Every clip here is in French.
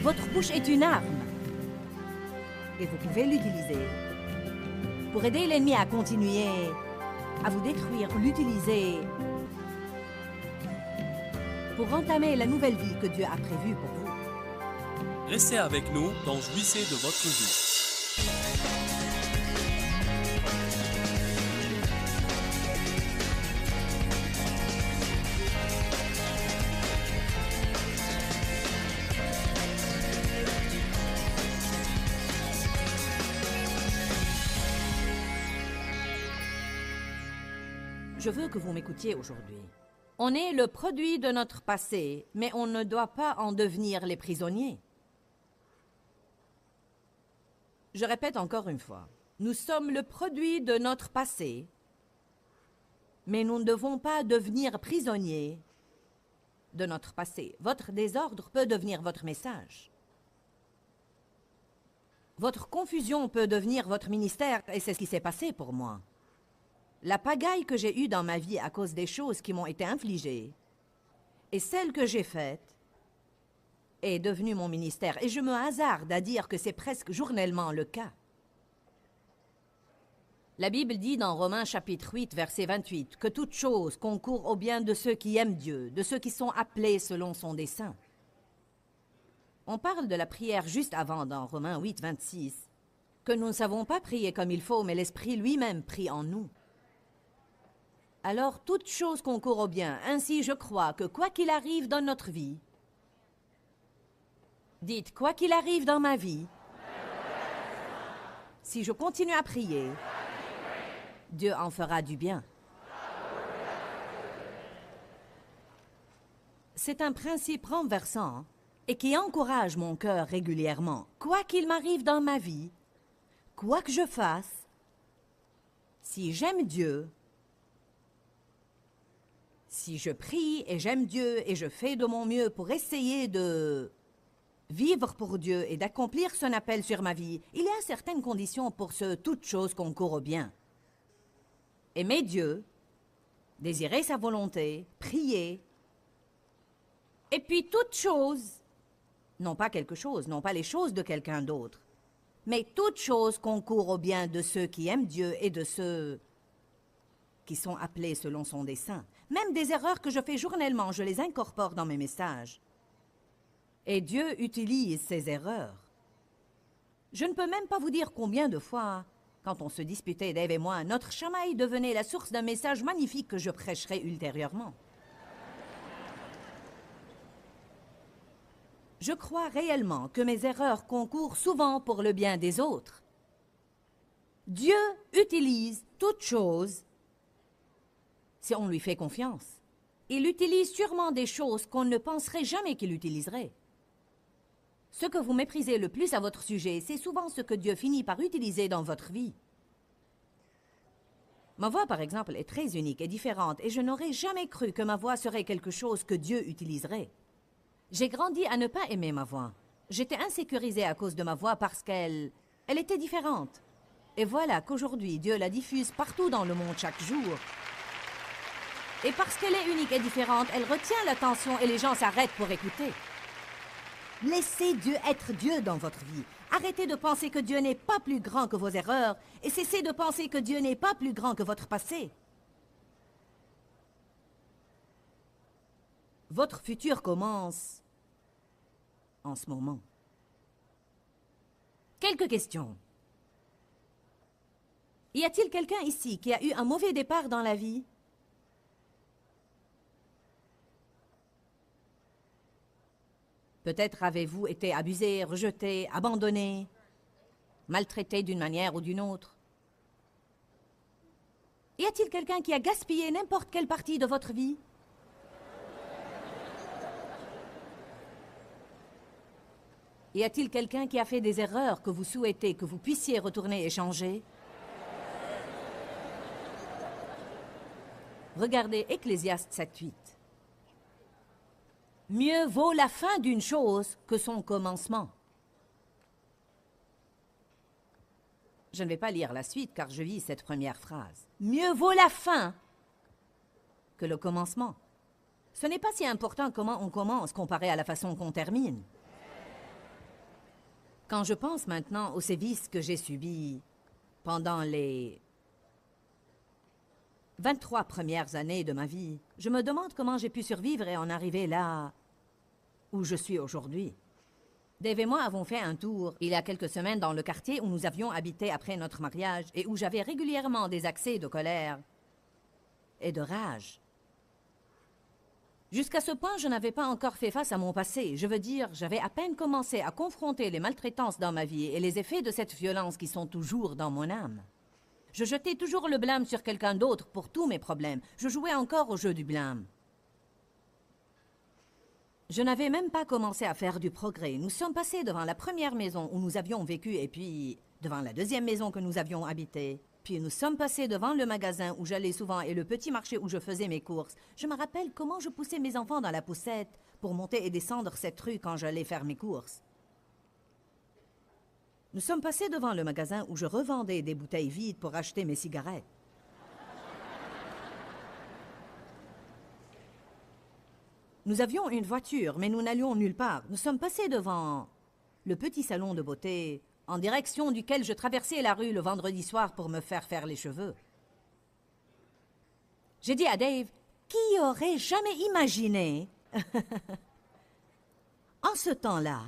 Votre bouche est une arme. Et vous pouvez l'utiliser pour aider l'ennemi à continuer à vous détruire, l'utiliser pour entamer la nouvelle vie que Dieu a prévue pour vous. Restez avec nous dans Jouissez de votre vie. Je veux que vous m'écoutiez aujourd'hui. On est le produit de notre passé, mais on ne doit pas en devenir les prisonniers. Je répète encore une fois, nous sommes le produit de notre passé, mais nous ne devons pas devenir prisonniers de notre passé. Votre désordre peut devenir votre message. Votre confusion peut devenir votre ministère, et c'est ce qui s'est passé pour moi. La pagaille que j'ai eue dans ma vie à cause des choses qui m'ont été infligées et celle que j'ai faite est devenue mon ministère. Et je me hasarde à dire que c'est presque journellement le cas. La Bible dit dans Romains chapitre 8, verset 28, que toute chose concourt au bien de ceux qui aiment Dieu, de ceux qui sont appelés selon son dessein. On parle de la prière juste avant dans Romains 8, 26, que nous ne savons pas prier comme il faut, mais l'Esprit lui-même prie en nous. Alors, toute chose concourt au bien. Ainsi, je crois que quoi qu'il arrive dans notre vie, dites, quoi qu'il arrive dans ma vie, si je continue à prier, Dieu en fera du bien. C'est un principe renversant et qui encourage mon cœur régulièrement. Quoi qu'il m'arrive dans ma vie, quoi que je fasse, si j'aime Dieu, si je prie et j'aime Dieu et je fais de mon mieux pour essayer de vivre pour Dieu et d'accomplir son appel sur ma vie, il y a certaines conditions pour ce toute chose concourt au bien. Aimer Dieu, désirer sa volonté, prier, et puis toute chose, non pas quelque chose, non pas les choses de quelqu'un d'autre, mais toute chose concourt au bien de ceux qui aiment Dieu et de ceux qui sont appelés selon son dessein. Même des erreurs que je fais journellement, je les incorpore dans mes messages. Et Dieu utilise ces erreurs. Je ne peux même pas vous dire combien de fois, quand on se disputait, Dave et moi, notre chamaille devenait la source d'un message magnifique que je prêcherai ultérieurement. Je crois réellement que mes erreurs concourent souvent pour le bien des autres. Dieu utilise toutes choses si on lui fait confiance. Il utilise sûrement des choses qu'on ne penserait jamais qu'il utiliserait. Ce que vous méprisez le plus à votre sujet, c'est souvent ce que Dieu finit par utiliser dans votre vie. Ma voix, par exemple, est très unique et différente, et je n'aurais jamais cru que ma voix serait quelque chose que Dieu utiliserait. J'ai grandi à ne pas aimer ma voix. J'étais insécurisée à cause de ma voix parce qu'elle était différente. Et voilà qu'aujourd'hui, Dieu la diffuse partout dans le monde chaque jour. Et parce qu'elle est unique et différente, elle retient l'attention et les gens s'arrêtent pour écouter. Laissez Dieu être Dieu dans votre vie. Arrêtez de penser que Dieu n'est pas plus grand que vos erreurs et cessez de penser que Dieu n'est pas plus grand que votre passé. Votre futur commence en ce moment. Quelques questions. Y a-t-il quelqu'un ici qui a eu un mauvais départ dans la vie? Peut-être avez-vous été abusé, rejeté, abandonné, maltraité d'une manière ou d'une autre. Y a-t-il quelqu'un qui a gaspillé n'importe quelle partie de votre vie? Y a-t-il quelqu'un qui a fait des erreurs que vous souhaitez que vous puissiez retourner et changer? Regardez Ecclésiaste 7:8. Mieux vaut la fin d'une chose que son commencement. Je ne vais pas lire la suite car je vis cette première phrase. Mieux vaut la fin que le commencement. Ce n'est pas si important comment on commence comparé à la façon qu'on termine. Quand je pense maintenant aux sévices que j'ai subis pendant les 23 premières années de ma vie, je me demande comment j'ai pu survivre et en arriver là où je suis aujourd'hui. Dave et moi avons fait un tour il y a quelques semaines dans le quartier où nous avions habité après notre mariage et où j'avais régulièrement des accès de colère et de rage. Jusqu'à ce point, je n'avais pas encore fait face à mon passé. Je veux dire, j'avais à peine commencé à confronter les maltraitances dans ma vie et les effets de cette violence qui sont toujours dans mon âme. Je jetais toujours le blâme sur quelqu'un d'autre pour tous mes problèmes. Je jouais encore au jeu du blâme. Je n'avais même pas commencé à faire du progrès. Nous sommes passés devant la première maison où nous avions vécu et puis devant la deuxième maison que nous avions habitée. Puis nous sommes passés devant le magasin où j'allais souvent et le petit marché où je faisais mes courses. Je me rappelle comment je poussais mes enfants dans la poussette pour monter et descendre cette rue quand j'allais faire mes courses. Nous sommes passés devant le magasin où je revendais des bouteilles vides pour acheter mes cigarettes. Nous avions une voiture, mais nous n'allions nulle part. Nous sommes passés devant le petit salon de beauté en direction duquel je traversais la rue le vendredi soir pour me faire les cheveux. J'ai dit à Dave, qui aurait jamais imaginé, en ce temps-là,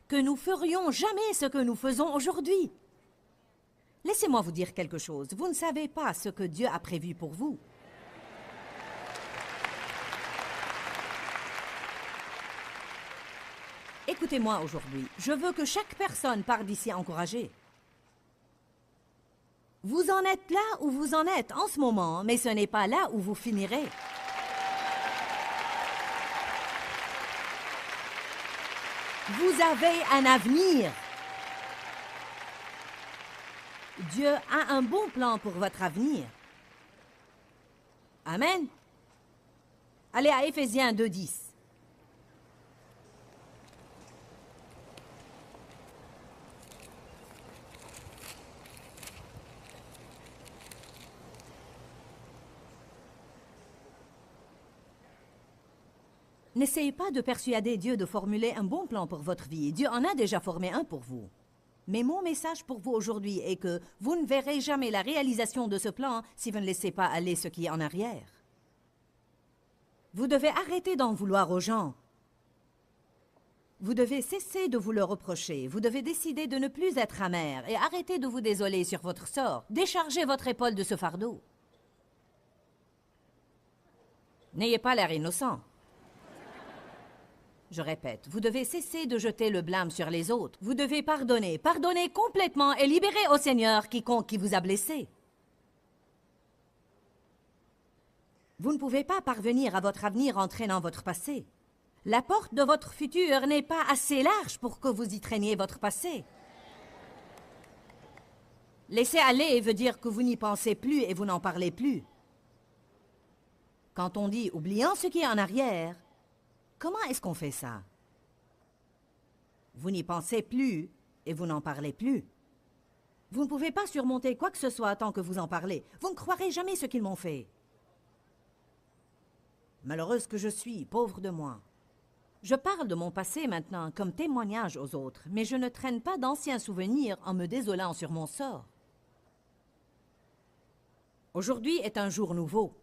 que nous ferions jamais ce que nous faisons aujourd'hui? Laissez-moi vous dire quelque chose. Vous ne savez pas ce que Dieu a prévu pour vous. Écoutez-moi aujourd'hui. Je veux que chaque personne parte d'ici encouragée. Vous en êtes là où vous en êtes en ce moment, mais ce n'est pas là où vous finirez. Vous avez un avenir. Dieu a un bon plan pour votre avenir. Amen. Allez à Éphésiens 2:10. N'essayez pas de persuader Dieu de formuler un bon plan pour votre vie. Dieu en a déjà formé un pour vous. Mais mon message pour vous aujourd'hui est que vous ne verrez jamais la réalisation de ce plan si vous ne laissez pas aller ce qui est en arrière. Vous devez arrêter d'en vouloir aux gens. Vous devez cesser de vous le reprocher. Vous devez décider de ne plus être amer et arrêter de vous désoler sur votre sort. Déchargez votre épaule de ce fardeau. N'ayez pas l'air innocent. Je répète, vous devez cesser de jeter le blâme sur les autres. Vous devez pardonner, pardonner complètement et libérer au Seigneur quiconque qui vous a blessé. Vous ne pouvez pas parvenir à votre avenir en traînant votre passé. La porte de votre futur n'est pas assez large pour que vous y traîniez votre passé. Laisser aller veut dire que vous n'y pensez plus et vous n'en parlez plus. Quand on dit « oubliant ce qui est en arrière », comment est-ce qu'on fait ça? Vous n'y pensez plus et vous n'en parlez plus. Vous ne pouvez pas surmonter quoi que ce soit tant que vous en parlez. Vous ne croirez jamais ce qu'ils m'ont fait. Malheureuse que je suis, pauvre de moi. Je parle de mon passé maintenant comme témoignage aux autres, mais je ne traîne pas d'anciens souvenirs en me désolant sur mon sort. Aujourd'hui est un jour nouveau.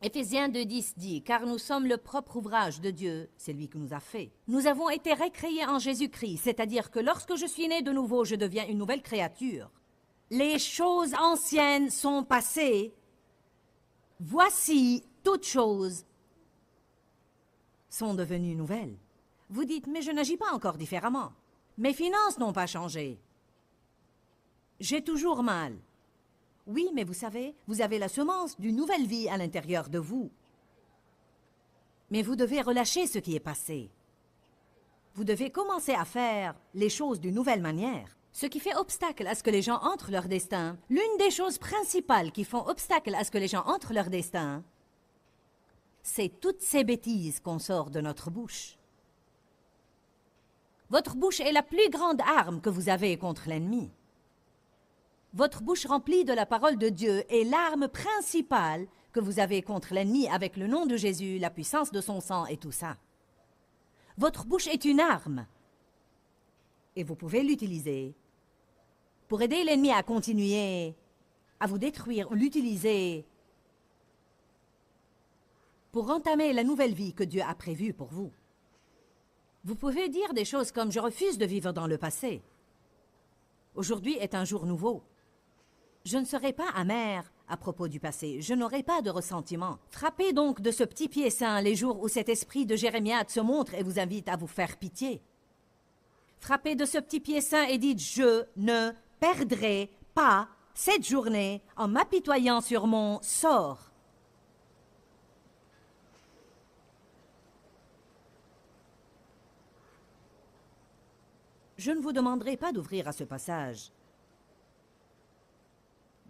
Éphésiens 2:10 dit, « Car nous sommes le propre ouvrage de Dieu, c'est lui qui nous a fait. Nous avons été récréés en Jésus-Christ, c'est-à-dire que lorsque je suis né de nouveau, je deviens une nouvelle créature. Les choses anciennes sont passées. Voici, toutes choses sont devenues nouvelles. » Vous dites, « Mais je n'agis pas encore différemment. Mes finances n'ont pas changé. J'ai toujours mal. » Oui, mais vous savez, vous avez la semence d'une nouvelle vie à l'intérieur de vous. Mais vous devez relâcher ce qui est passé. Vous devez commencer à faire les choses d'une nouvelle manière. Ce qui fait obstacle à ce que les gens entrent leur destin, l'une des choses principales qui font obstacle à ce que les gens entrent leur destin, c'est toutes ces bêtises qu'on sort de notre bouche. Votre bouche est la plus grande arme que vous avez contre l'ennemi. Votre bouche remplie de la parole de Dieu est l'arme principale que vous avez contre l'ennemi avec le nom de Jésus, la puissance de son sang et tout ça. Votre bouche est une arme. Et vous pouvez l'utiliser pour aider l'ennemi à continuer à vous détruire, ou l'utiliser pour entamer la nouvelle vie que Dieu a prévue pour vous. Vous pouvez dire des choses comme « Je refuse de vivre dans le passé. Aujourd'hui est un jour nouveau. Je ne serai pas amer à propos du passé. Je n'aurai pas de ressentiment. » Frappez donc de ce petit pied saint les jours où cet esprit de Jérémiade se montre et vous invite à vous faire pitié. Frappez de ce petit pied saint et dites « Je ne perdrai pas cette journée en m'apitoyant sur mon sort. » Je ne vous demanderai pas d'ouvrir à ce passage.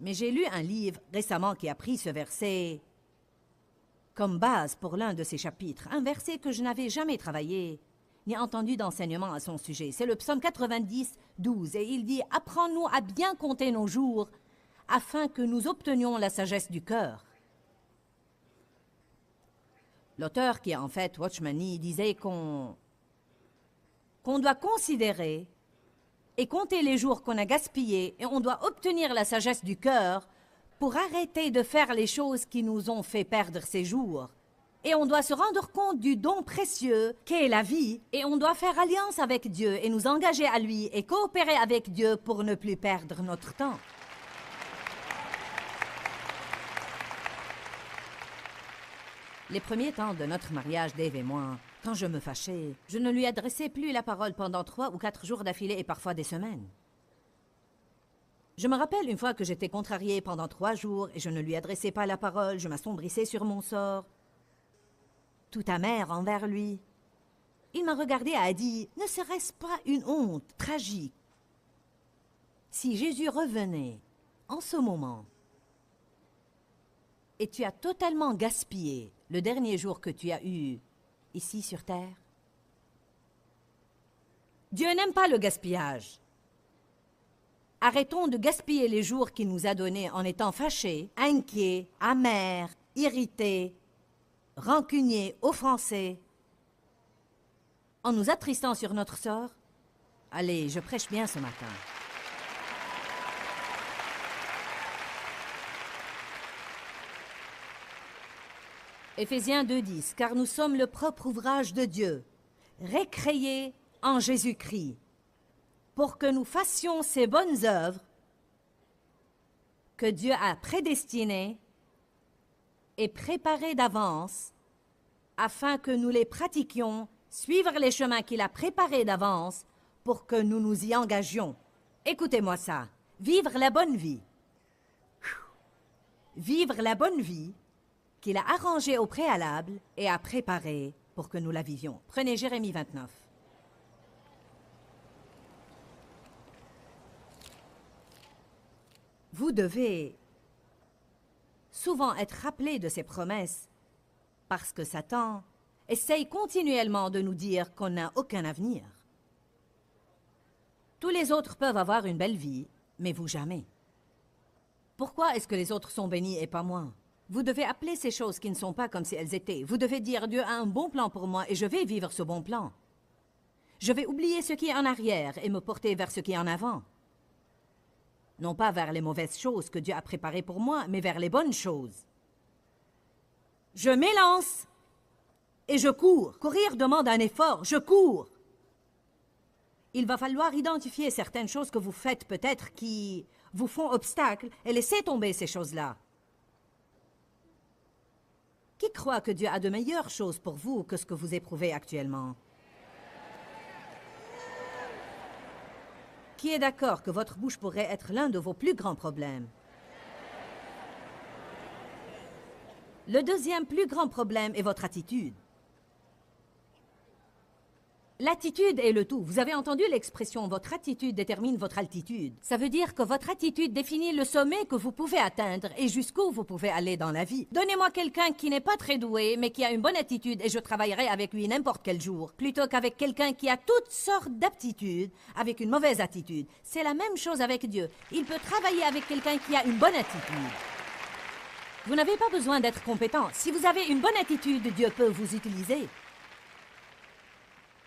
Mais j'ai lu un livre récemment qui a pris ce verset comme base pour l'un de ses chapitres. Un verset que je n'avais jamais travaillé, ni entendu d'enseignement à son sujet. C'est le psaume 90, 12. Et il dit « Apprends-nous à bien compter nos jours, afin que nous obtenions la sagesse du cœur. » L'auteur, qui est en fait Watchman Nee, disait qu'on doit considérer et compter les jours qu'on a gaspillés, et on doit obtenir la sagesse du cœur pour arrêter de faire les choses qui nous ont fait perdre ces jours. Et on doit se rendre compte du don précieux qu'est la vie, et on doit faire alliance avec Dieu et nous engager à lui et coopérer avec Dieu pour ne plus perdre notre temps. Les premiers temps de notre mariage, Dave et moi, quand je me fâchais, je ne lui adressais plus la parole pendant 3 ou 4 jours d'affilée et parfois des semaines. Je me rappelle une fois que j'étais contrariée pendant 3 jours et je ne lui adressais pas la parole, je m'assombrissais sur mon sort, tout amer envers lui. Il m'a regardé et a dit « Ne serait-ce pas une honte tragique si Jésus revenait en ce moment et tu as totalement gaspillé le dernier jour que tu as eu ici sur terre? » Dieu n'aime pas le gaspillage. Arrêtons de gaspiller les jours qu'il nous a donnés en étant fâchés, inquiets, amers, irrités, rancuniers, offensés, en nous attristant sur notre sort. Allez, je prêche bien ce matin. Éphésiens 2:10, car nous sommes le propre ouvrage de Dieu, récréé en Jésus-Christ, pour que nous fassions ces bonnes œuvres que Dieu a prédestinées et préparées d'avance, afin que nous les pratiquions, suivre les chemins qu'il a préparés d'avance, pour que nous nous y engagions. Écoutez-moi ça, vivre la bonne vie. Vivre la bonne vie qu'il a arrangée au préalable et a préparée pour que nous la vivions. Prenez Jérémie 29. Vous devez souvent être rappelé de ces promesses parce que Satan essaye continuellement de nous dire qu'on n'a aucun avenir. Tous les autres peuvent avoir une belle vie, mais vous jamais. Pourquoi est-ce que les autres sont bénis et pas moi? Vous devez appeler ces choses qui ne sont pas comme si elles étaient. Vous devez dire « Dieu a un bon plan pour moi et je vais vivre ce bon plan. Je vais oublier ce qui est en arrière et me porter vers ce qui est en avant. Non pas vers les mauvaises choses que Dieu a préparées pour moi, mais vers les bonnes choses. Je m'élance et je cours. Courir demande un effort. Je cours. Il va falloir identifier certaines choses que vous faites peut-être qui vous font obstacle et laisser tomber ces choses-là. Qui croit que Dieu a de meilleures choses pour vous que ce que vous éprouvez actuellement? Qui est d'accord que votre bouche pourrait être l'un de vos plus grands problèmes? Le deuxième plus grand problème est votre attitude. L'attitude est le tout. Vous avez entendu l'expression « votre attitude détermine votre altitude ». Ça veut dire que votre attitude définit le sommet que vous pouvez atteindre et jusqu'où vous pouvez aller dans la vie. Donnez-moi quelqu'un qui n'est pas très doué, mais qui a une bonne attitude et je travaillerai avec lui n'importe quel jour, plutôt qu'avec quelqu'un qui a toutes sortes d'aptitudes, avec une mauvaise attitude. C'est la même chose avec Dieu. Il peut travailler avec quelqu'un qui a une bonne attitude. Vous n'avez pas besoin d'être compétent. Si vous avez une bonne attitude, Dieu peut vous utiliser.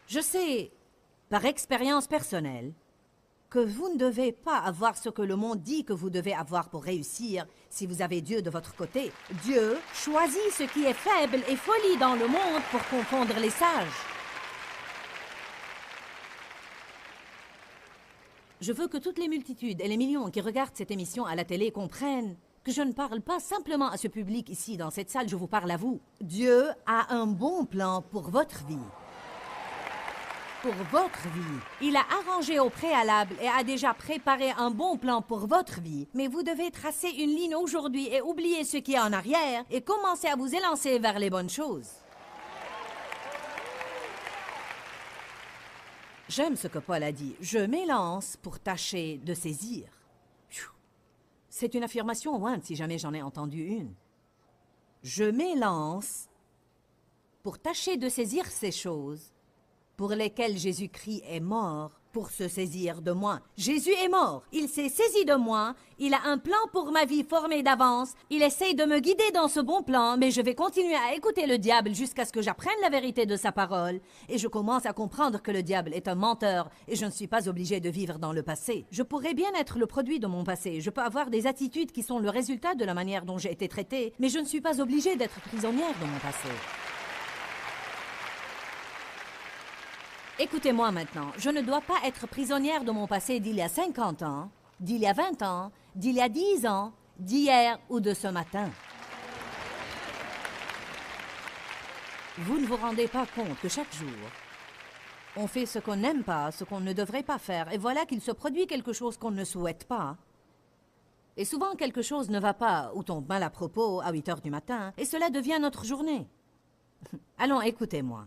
Je sais par expérience personnelle, que vous ne devez pas avoir ce que le monde dit que vous devez avoir pour réussir si vous avez Dieu de votre côté. Dieu choisit ce qui est faible et folie dans le monde pour confondre les sages. Je veux que toutes les multitudes et les millions qui regardent cette émission à la télé comprennent que je ne parle pas simplement à ce public ici dans cette salle, je vous parle à vous. Dieu a un bon plan pour votre vie. Pour votre vie. Il a arrangé au préalable et a déjà préparé un bon plan pour votre vie. Mais vous devez tracer une ligne aujourd'hui et oublier ce qui est en arrière et commencer à vous élancer vers les bonnes choses. J'aime ce que Paul a dit. Je m'élance pour tâcher de saisir. C'est une affirmation ointe si jamais j'en ai entendu une. Je m'élance pour tâcher de saisir ces choses pour lesquelles Jésus-Christ est mort pour se saisir de moi. Jésus est mort. Il s'est saisi de moi. Il a un plan pour ma vie formé d'avance. Il essaye de me guider dans ce bon plan, mais je vais continuer à écouter le diable jusqu'à ce que j'apprenne la vérité de sa parole. Et je commence à comprendre que le diable est un menteur et je ne suis pas obligée de vivre dans le passé. Je pourrais bien être le produit de mon passé. Je peux avoir des attitudes qui sont le résultat de la manière dont j'ai été traitée, mais je ne suis pas obligée d'être prisonnière de mon passé. Écoutez-moi maintenant, je ne dois pas être prisonnière de mon passé d'il y a 50 ans, d'il y a 20 ans, d'il y a 10 ans, d'hier ou de ce matin. Vous ne vous rendez pas compte que chaque jour, on fait ce qu'on n'aime pas, ce qu'on ne devrait pas faire, et voilà qu'il se produit quelque chose qu'on ne souhaite pas. Et souvent, quelque chose ne va pas ou tombe mal à propos à 8 heures du matin, et cela devient notre journée. Allons, écoutez-moi.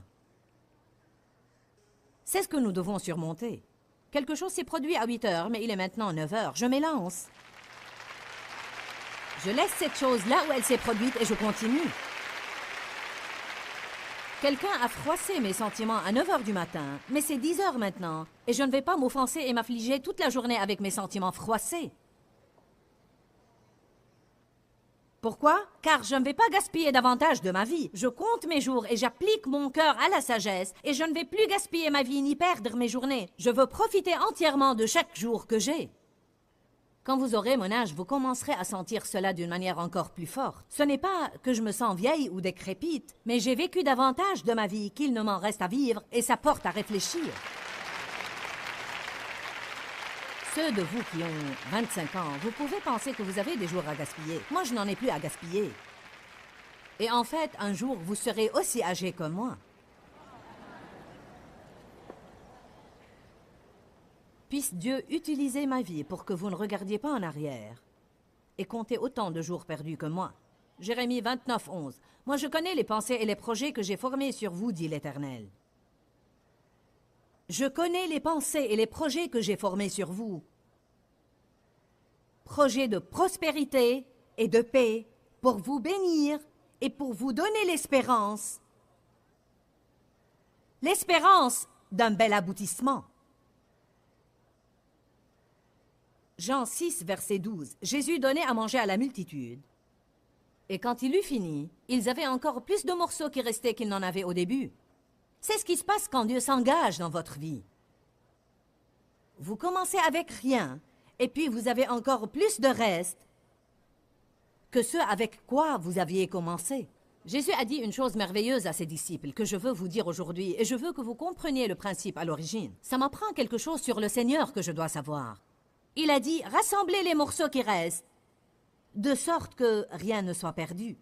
C'est ce que nous devons surmonter. Quelque chose s'est produit à 8 heures, mais il est maintenant 9 heures. Je m'élance. Je laisse cette chose là où elle s'est produite et je continue. Quelqu'un a froissé mes sentiments à 9 heures du matin, mais c'est 10 heures maintenant, et je ne vais pas m'offenser et m'affliger toute la journée avec mes sentiments froissés. Pourquoi? Car je ne vais pas gaspiller davantage de ma vie. Je compte mes jours et j'applique mon cœur à la sagesse et je ne vais plus gaspiller ma vie ni perdre mes journées. Je veux profiter entièrement de chaque jour que j'ai. Quand vous aurez mon âge, vous commencerez à sentir cela d'une manière encore plus forte. Ce n'est pas que je me sens vieille ou décrépite, mais j'ai vécu davantage de ma vie qu'il ne m'en reste à vivre et ça porte à réfléchir. Ceux de vous qui ont 25 ans, vous pouvez penser que vous avez des jours à gaspiller. Moi, je n'en ai plus à gaspiller. Et en fait, un jour, vous serez aussi âgé que moi. Puisse Dieu utiliser ma vie pour que vous ne regardiez pas en arrière et comptez autant de jours perdus que moi. Jérémie 29, 11. Moi, je connais les pensées et les projets que j'ai formés sur vous, dit l'Éternel. Je connais les pensées et les projets que j'ai formés sur vous. Projets de prospérité et de paix pour vous bénir et pour vous donner l'espérance. L'espérance d'un bel aboutissement. Jean 6, verset 12. Jésus donnait à manger à la multitude. Et quand il eut fini, ils avaient encore plus de morceaux qui restaient qu'ils n'en avaient au début. C'est ce qui se passe quand Dieu s'engage dans votre vie. Vous commencez avec rien, et puis vous avez encore plus de reste que ce avec quoi vous aviez commencé. Jésus a dit une chose merveilleuse à ses disciples que je veux vous dire aujourd'hui, et je veux que vous compreniez le principe à l'origine. Ça m'apprend quelque chose sur le Seigneur que je dois savoir. Il a dit, rassemblez les morceaux qui restent, de sorte que rien ne soit perdu.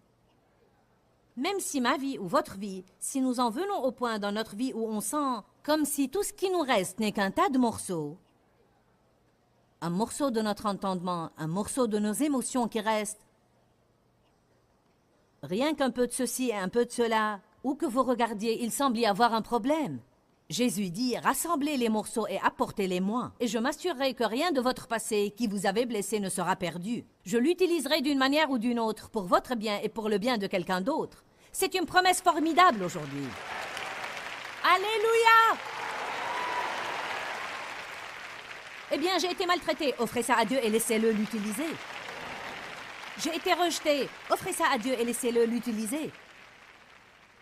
Même si ma vie ou votre vie, si nous en venons au point dans notre vie où on sent comme si tout ce qui nous reste n'est qu'un tas de morceaux, un morceau de notre entendement, un morceau de nos émotions qui restent, rien qu'un peu de ceci et un peu de cela, où que vous regardiez, il semble y avoir un problème. Jésus dit, rassemblez les morceaux et apportez-les-moi, et je m'assurerai que rien de votre passé qui vous avait blessé ne sera perdu. Je l'utiliserai d'une manière ou d'une autre pour votre bien et pour le bien de quelqu'un d'autre. C'est une promesse formidable aujourd'hui. Alléluia! Eh bien, j'ai été maltraité, offrez ça à Dieu et laissez-le l'utiliser. J'ai été rejeté, offrez ça à Dieu et laissez-le l'utiliser.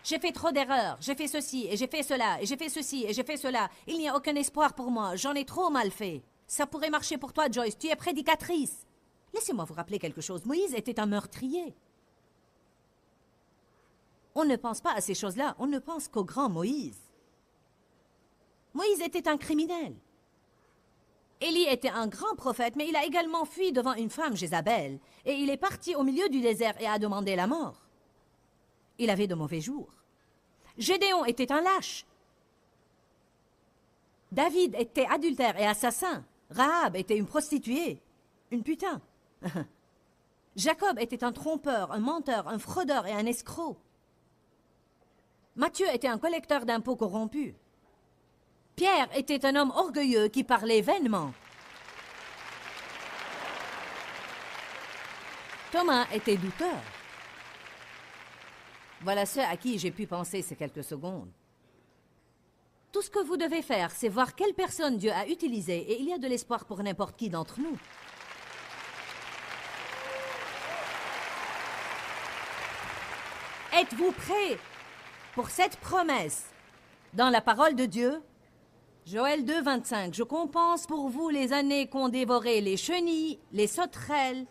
J'ai fait trop d'erreurs, j'ai fait ceci, et j'ai fait cela, et j'ai fait ceci, et j'ai fait cela. Il n'y a aucun espoir pour moi, j'en ai trop mal fait. Ça pourrait marcher pour toi, Joyce, tu es prédicatrice. Laissez-moi vous rappeler quelque chose, Moïse était un meurtrier. On ne pense pas à ces choses-là, on ne pense qu'au grand Moïse. Moïse était un criminel. Élie était un grand prophète, mais il a également fui devant une femme, Jézabel, et il est parti au milieu du désert et a demandé la mort. Il avait de mauvais jours. Gédéon était un lâche. David était adultère et assassin. Rahab était une prostituée, une putain. Jacob était un trompeur, un menteur, un fraudeur et un escroc. Matthieu était un collecteur d'impôts corrompu. Pierre était un homme orgueilleux qui parlait vainement. Thomas était douteur. Voilà ceux à qui j'ai pu penser ces quelques secondes. Tout ce que vous devez faire, c'est voir quelle personne Dieu a utilisée et il y a de l'espoir pour n'importe qui d'entre nous. Êtes-vous prêts pour cette promesse dans la parole de Dieu? Joël 2, 25. Je compense pour vous les années qu'ont dévoré les chenilles, les sauterelles,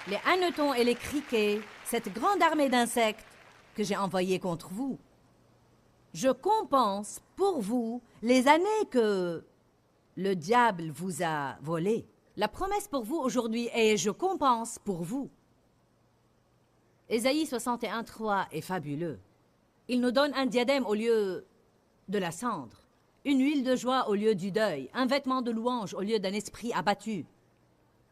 les hannetons et les criquets, cette grande armée d'insectes que j'ai envoyée contre vous. Je compense pour vous les années que le diable vous a volées. La promesse pour vous aujourd'hui est « Je compense pour vous ». Ésaïe 61, 3 est fabuleux. Il nous donne un diadème au lieu de la cendre, une huile de joie au lieu du deuil, un vêtement de louange au lieu d'un esprit abattu,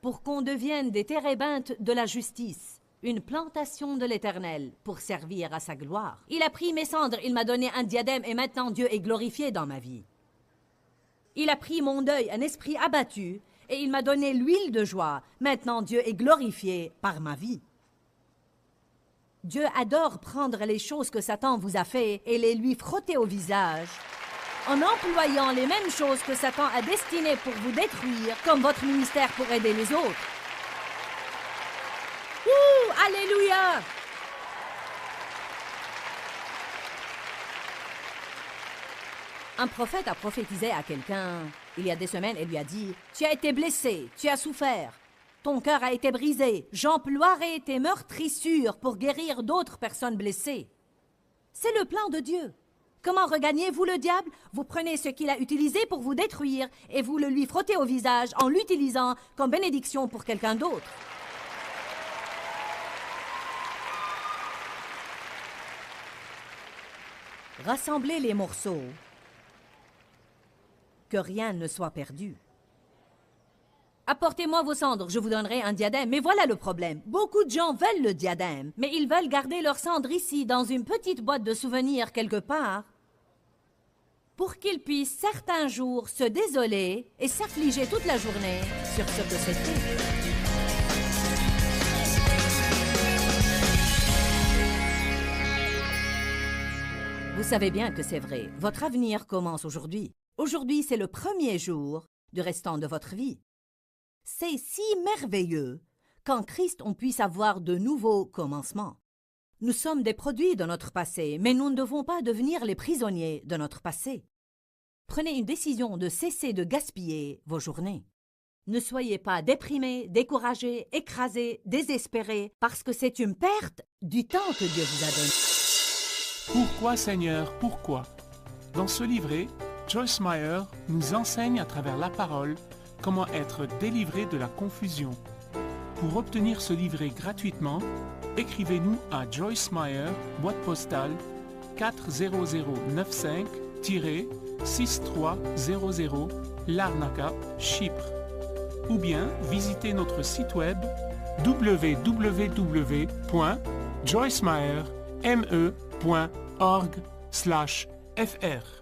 pour qu'on devienne des térébintes de la justice, une plantation de l'Éternel pour servir à sa gloire. Il a pris mes cendres, il m'a donné un diadème et maintenant Dieu est glorifié dans ma vie. Il a pris mon deuil, un esprit abattu, et il m'a donné l'huile de joie. Maintenant Dieu est glorifié par ma vie. Dieu adore prendre les choses que Satan vous a fait et les lui frotter au visage en employant les mêmes choses que Satan a destinées pour vous détruire, comme votre ministère pour aider les autres. Ouh, alléluia! Un prophète a prophétisé à quelqu'un il y a des semaines et lui a dit « Tu as été blessé, tu as souffert. Ton cœur a été brisé. J'emploierai tes meurtrissures pour guérir d'autres personnes blessées. » C'est le plan de Dieu. Comment regagnez-vous le diable? Vous prenez ce qu'il a utilisé pour vous détruire et vous le lui frottez au visage en l'utilisant comme bénédiction pour quelqu'un d'autre. Rassemblez les morceaux, que rien ne soit perdu. Apportez-moi vos cendres, je vous donnerai un diadème. Mais voilà le problème. Beaucoup de gens veulent le diadème, mais ils veulent garder leurs cendres ici, dans une petite boîte de souvenirs quelque part, pour qu'ils puissent certains jours se désoler et s'affliger toute la journée sur ce que c'était. Vous savez bien que c'est vrai. Votre avenir commence aujourd'hui. Aujourd'hui, c'est le premier jour du restant de votre vie. C'est si merveilleux qu'en Christ on puisse avoir de nouveaux commencements. Nous sommes des produits de notre passé, mais nous ne devons pas devenir les prisonniers de notre passé. Prenez une décision de cesser de gaspiller vos journées. Ne soyez pas déprimés, découragés, écrasés, désespérés, parce que c'est une perte du temps que Dieu vous a donné. Pourquoi, Seigneur, pourquoi? Dans ce livret, Joyce Meyer nous enseigne à travers la parole comment être délivré de la confusion. Pour obtenir ce livret gratuitement, écrivez-nous à Joyce Meyer, boîte postale 40095-6300, Larnaca, Chypre. Ou bien visitez notre site web www.joycemeyer.org/fr.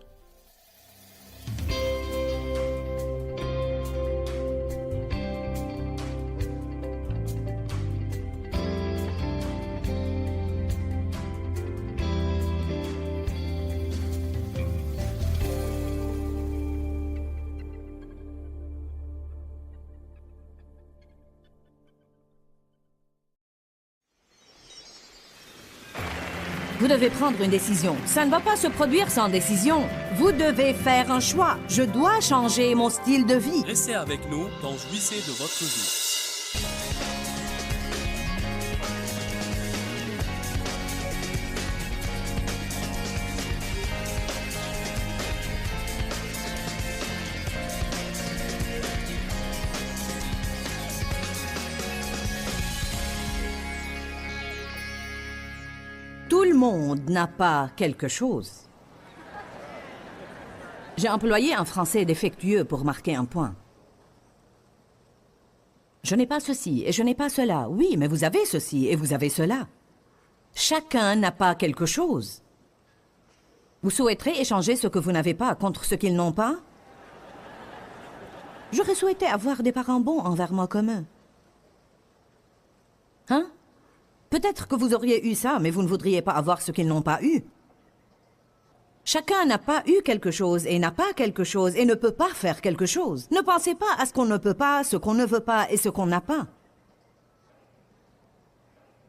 Vous devez prendre une décision. Ça ne va pas se produire sans décision. Vous devez faire un choix. Je dois changer mon style de vie. Restez avec nous dans Jouissez de votre vie. Tout le monde n'a pas quelque chose. J'ai employé un français défectueux pour marquer un point. Je n'ai pas ceci et je n'ai pas cela. Oui, mais vous avez ceci et vous avez cela. Chacun n'a pas quelque chose. Vous souhaiterez échanger ce que vous n'avez pas contre ce qu'ils n'ont pas? J'aurais souhaité avoir des parents bons envers moi comme eux. Hein? Peut-être que vous auriez eu ça, mais vous ne voudriez pas avoir ce qu'ils n'ont pas eu. Chacun n'a pas eu quelque chose et n'a pas quelque chose et ne peut pas faire quelque chose. Ne pensez pas à ce qu'on ne peut pas, ce qu'on ne veut pas et ce qu'on n'a pas.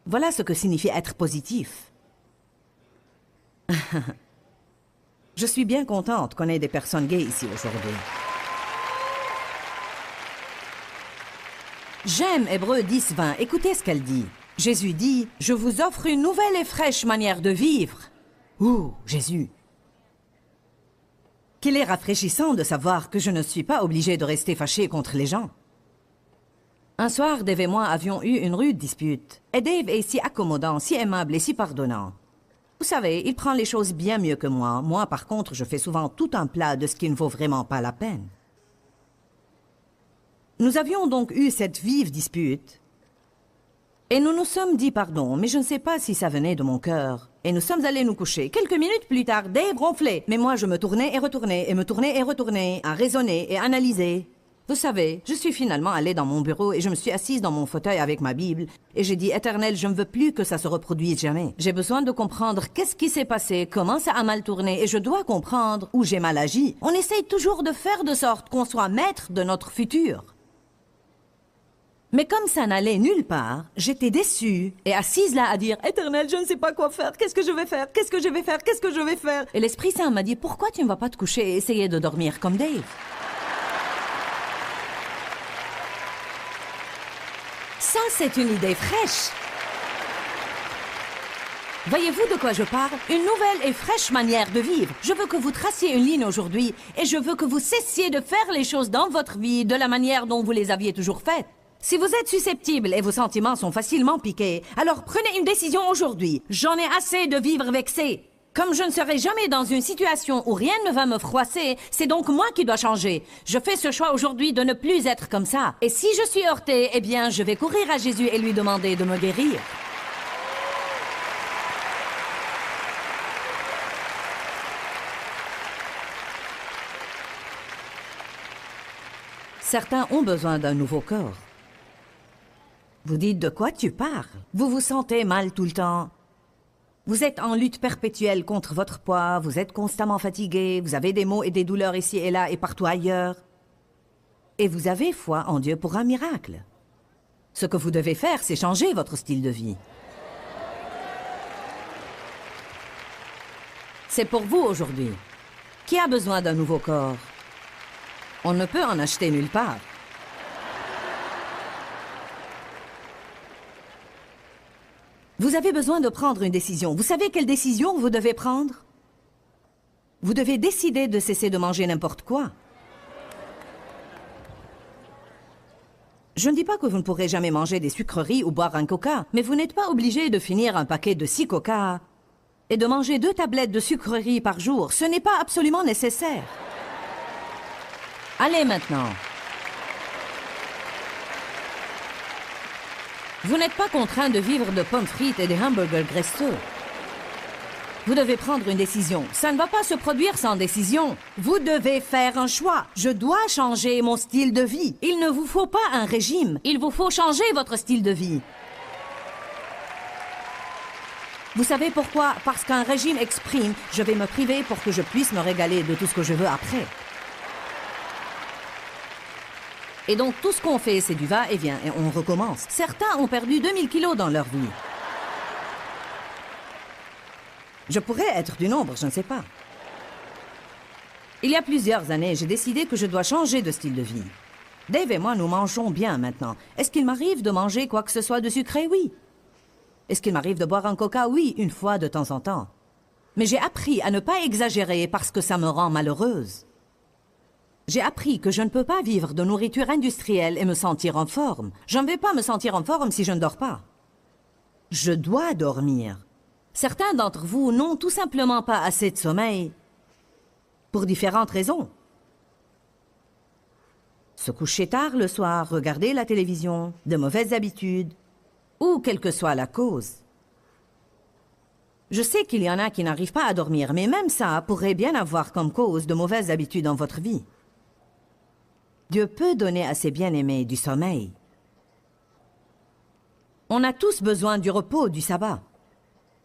Voilà ce que signifie être positif. Je suis bien contente qu'on ait des personnes gays ici aujourd'hui. J'aime Hébreux 10:20. Écoutez ce qu'elle dit. Jésus dit, « Je vous offre une nouvelle et fraîche manière de vivre. » Ouh, Jésus. Qu'il est rafraîchissant de savoir que je ne suis pas obligée de rester fâchée contre les gens. Un soir, Dave et moi avions eu une rude dispute. Et Dave est si accommodant, si aimable et si pardonnant. Vous savez, il prend les choses bien mieux que moi. Moi, par contre, je fais souvent tout un plat de ce qui ne vaut vraiment pas la peine. Nous avions donc eu cette vive dispute. Et nous nous sommes dit pardon, mais je ne sais pas si ça venait de mon cœur. Et nous sommes allés nous coucher. Quelques minutes plus tard, Dave ronflait. Mais moi, je me tournais et retournais, et me tournais et retournais, à raisonner et analyser. Vous savez, je suis finalement allée dans mon bureau et je me suis assise dans mon fauteuil avec ma Bible. Et j'ai dit, Éternel, je ne veux plus que ça se reproduise jamais. J'ai besoin de comprendre qu'est-ce qui s'est passé, comment ça a mal tourné, et je dois comprendre où j'ai mal agi. On essaye toujours de faire de sorte qu'on soit maître de notre futur. Mais comme ça n'allait nulle part, j'étais déçue et assise là à dire « Éternel, je ne sais pas quoi faire, qu'est-ce que je vais faire, qu'est-ce que je vais faire, qu'est-ce que je vais faire ?» Et l'Esprit Saint m'a dit « Pourquoi tu ne vas pas te coucher et essayer de dormir comme Dave ?» Ça, c'est une idée fraîche. Voyez-vous de quoi je parle? Une nouvelle et fraîche manière de vivre. Je veux que vous traciez une ligne aujourd'hui et je veux que vous cessiez de faire les choses dans votre vie de la manière dont vous les aviez toujours faites. Si vous êtes susceptible et vos sentiments sont facilement piqués, alors prenez une décision aujourd'hui. J'en ai assez de vivre vexé. Comme je ne serai jamais dans une situation où rien ne va me froisser, c'est donc moi qui dois changer. Je fais ce choix aujourd'hui de ne plus être comme ça. Et si je suis heurtée, eh bien, je vais courir à Jésus et lui demander de me guérir. Certains ont besoin d'un nouveau corps. Vous dites de quoi tu parles? Vous vous sentez mal tout le temps. Vous êtes en lutte perpétuelle contre votre poids, vous êtes constamment fatigué, vous avez des maux et des douleurs ici et là et partout ailleurs. Et vous avez foi en Dieu pour un miracle. Ce que vous devez faire, c'est changer votre style de vie. C'est pour vous aujourd'hui. Qui a besoin d'un nouveau corps? On ne peut en acheter nulle part. Vous avez besoin de prendre une décision. Vous savez quelle décision vous devez prendre? Vous devez décider de cesser de manger n'importe quoi. Je ne dis pas que vous ne pourrez jamais manger des sucreries ou boire un coca, mais vous n'êtes pas obligé de finir un paquet de 6 coca et de manger 2 tablettes de sucreries par jour. Ce n'est pas absolument nécessaire. Allez maintenant. Vous n'êtes pas contraint de vivre de pommes frites et des hamburgers graisseux. Vous devez prendre une décision. Ça ne va pas se produire sans décision. Vous devez faire un choix. Je dois changer mon style de vie. Il ne vous faut pas un régime. Il vous faut changer votre style de vie. Vous savez pourquoi? Parce qu'un régime exprime « je vais me priver pour que je puisse me régaler de tout ce que je veux après ». Et donc, tout ce qu'on fait, c'est du va-et-vient et on recommence. Certains ont perdu 2000 kilos dans leur vie. Je pourrais être du nombre, je ne sais pas. Il y a plusieurs années, j'ai décidé que je dois changer de style de vie. Dave et moi, nous mangeons bien maintenant. Est-ce qu'il m'arrive de manger quoi que ce soit de sucré? Oui. Est-ce qu'il m'arrive de boire un coca? Oui, une fois de temps en temps. Mais j'ai appris à ne pas exagérer parce que ça me rend malheureuse. J'ai appris que je ne peux pas vivre de nourriture industrielle et me sentir en forme. Je ne vais pas me sentir en forme si je ne dors pas. Je dois dormir. Certains d'entre vous n'ont tout simplement pas assez de sommeil pour différentes raisons. Se coucher tard le soir, regarder la télévision, de mauvaises habitudes, ou quelle que soit la cause. Je sais qu'il y en a qui n'arrivent pas à dormir, mais même ça pourrait bien avoir comme cause de mauvaises habitudes dans votre vie. Dieu peut donner à ses bien-aimés du sommeil. On a tous besoin du repos, du sabbat.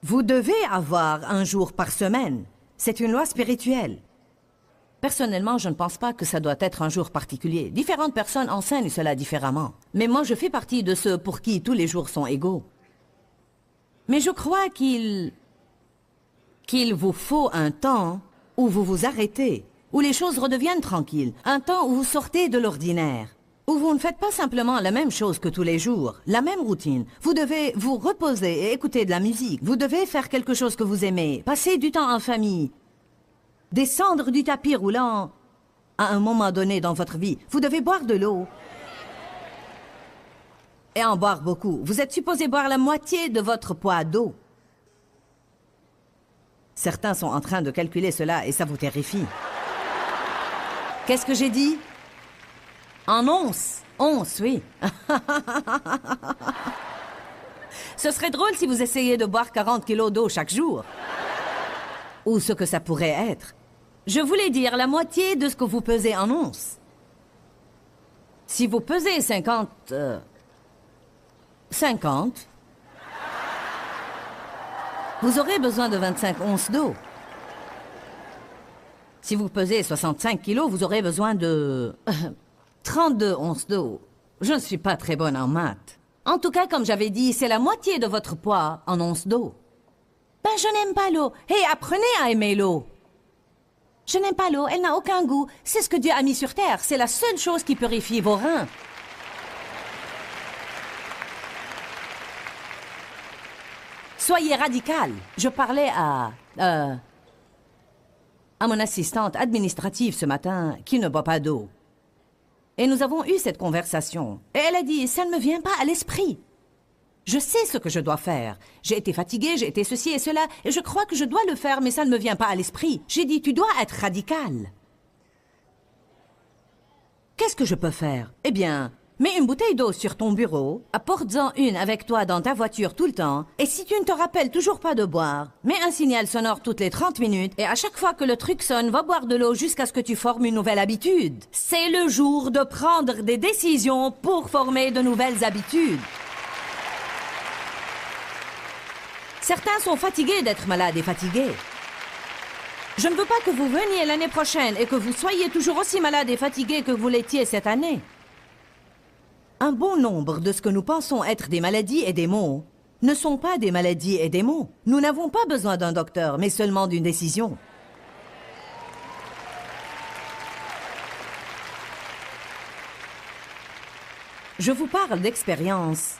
Vous devez avoir un jour par semaine. C'est une loi spirituelle. Personnellement, je ne pense pas que ça doit être un jour particulier. Différentes personnes enseignent cela différemment. Mais moi, je fais partie de ceux pour qui tous les jours sont égaux. Mais je crois qu'il vous faut un temps où vous vous arrêtez, où les choses redeviennent tranquilles, un temps où vous sortez de l'ordinaire, où vous ne faites pas simplement la même chose que tous les jours, la même routine. Vous devez vous reposer et écouter de la musique. Vous devez faire quelque chose que vous aimez, passer du temps en famille, descendre du tapis roulant à un moment donné dans votre vie. Vous devez boire de l'eau et en boire beaucoup. Vous êtes supposé boire la moitié de votre poids d'eau. Certains sont en train de calculer cela et ça vous terrifie. Qu'est-ce que j'ai dit? En onces. Onces, oui. Ce serait drôle si vous essayiez de boire 40 kilos d'eau chaque jour. Ou ce que ça pourrait être. Je voulais dire la moitié de ce que vous pesez en onces. Si vous pesez 50... vous aurez besoin de 25 onces d'eau. Si vous pesez 65 kilos, vous aurez besoin de 32 onces d'eau. Je ne suis pas très bonne en maths. En tout cas, comme j'avais dit, c'est la moitié de votre poids en onces d'eau. Ben, je n'aime pas l'eau. Hé, apprenez à aimer l'eau. Je n'aime pas l'eau, elle n'a aucun goût. C'est ce que Dieu a mis sur terre. C'est la seule chose qui purifie vos reins. Soyez radical. Je parlais à mon assistante administrative ce matin qui ne boit pas d'eau. Et nous avons eu cette conversation. Et elle a dit, ça ne me vient pas à l'esprit. Je sais ce que je dois faire. J'ai été fatiguée, j'ai été ceci et cela, et je crois que je dois le faire, mais ça ne me vient pas à l'esprit. J'ai dit, tu dois être radical. Qu'est-ce que je peux faire? Eh bien, mets une bouteille d'eau sur ton bureau, apporte-en une avec toi dans ta voiture tout le temps, et si tu ne te rappelles toujours pas de boire, mets un signal sonore toutes les 30 minutes, et à chaque fois que le truc sonne, va boire de l'eau jusqu'à ce que tu formes une nouvelle habitude. C'est le jour de prendre des décisions pour former de nouvelles habitudes. Certains sont fatigués d'être malades et fatigués. Je ne veux pas que vous veniez l'année prochaine et que vous soyez toujours aussi malade et fatigué que vous l'étiez cette année. Un bon nombre de ce que nous pensons être des maladies et des maux ne sont pas des maladies et des maux. Nous n'avons pas besoin d'un docteur, mais seulement d'une décision. Je vous parle d'expérience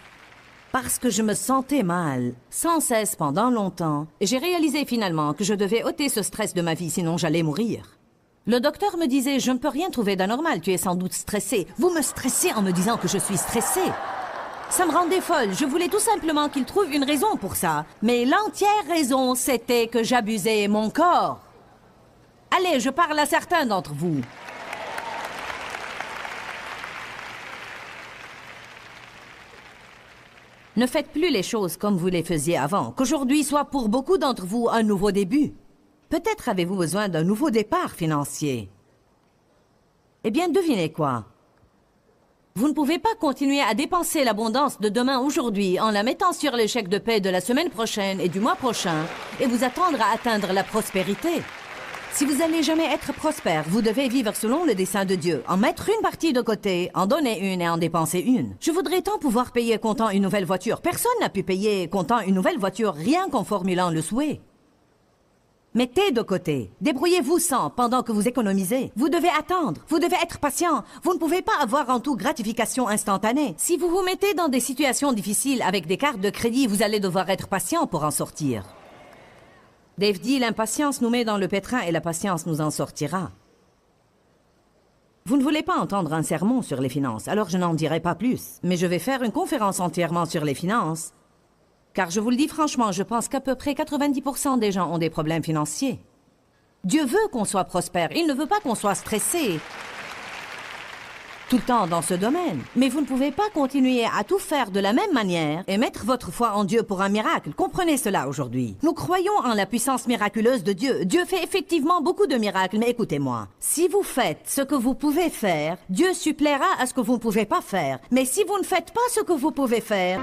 parce que je me sentais mal, sans cesse pendant longtemps, et j'ai réalisé finalement que je devais ôter ce stress de ma vie, sinon j'allais mourir. Le docteur me disait, je ne peux rien trouver d'anormal, tu es sans doute stressé. Vous me stressez en me disant que je suis stressée. Ça me rendait folle, je voulais tout simplement qu'il trouve une raison pour ça. Mais l'entière raison, c'était que j'abusais mon corps. Allez, je parle à certains d'entre vous. Ne faites plus les choses comme vous les faisiez avant. Qu'aujourd'hui soit pour beaucoup d'entre vous un nouveau début. Peut-être avez-vous besoin d'un nouveau départ financier. Eh bien, devinez quoi? Vous ne pouvez pas continuer à dépenser l'abondance de demain aujourd'hui en la mettant sur les chèques de paie de la semaine prochaine et du mois prochain et vous attendre à atteindre la prospérité. Si vous n'allez jamais être prospère, vous devez vivre selon le dessein de Dieu, en mettre une partie de côté, en donner une et en dépenser une. Je voudrais tant pouvoir payer comptant une nouvelle voiture. Personne n'a pu payer comptant une nouvelle voiture rien qu'en formulant le souhait. Mettez de côté. Débrouillez-vous sans pendant que vous économisez. Vous devez attendre. Vous devez être patient. Vous ne pouvez pas avoir en tout gratification instantanée. Si vous vous mettez dans des situations difficiles avec des cartes de crédit, vous allez devoir être patient pour en sortir. Dave dit, l'impatience nous met dans le pétrin et la patience nous en sortira. Vous ne voulez pas entendre un sermon sur les finances, alors je n'en dirai pas plus. Mais je vais faire une conférence entièrement sur les finances. Car je vous le dis franchement, je pense qu'à peu près 90% des gens ont des problèmes financiers. Dieu veut qu'on soit prospère, il ne veut pas qu'on soit stressé tout le temps dans ce domaine. Mais vous ne pouvez pas continuer à tout faire de la même manière et mettre votre foi en Dieu pour un miracle. Comprenez cela aujourd'hui. Nous croyons en la puissance miraculeuse de Dieu. Dieu fait effectivement beaucoup de miracles, mais écoutez-moi. Si vous faites ce que vous pouvez faire, Dieu suppléera à ce que vous ne pouvez pas faire. Mais si vous ne faites pas ce que vous pouvez faire...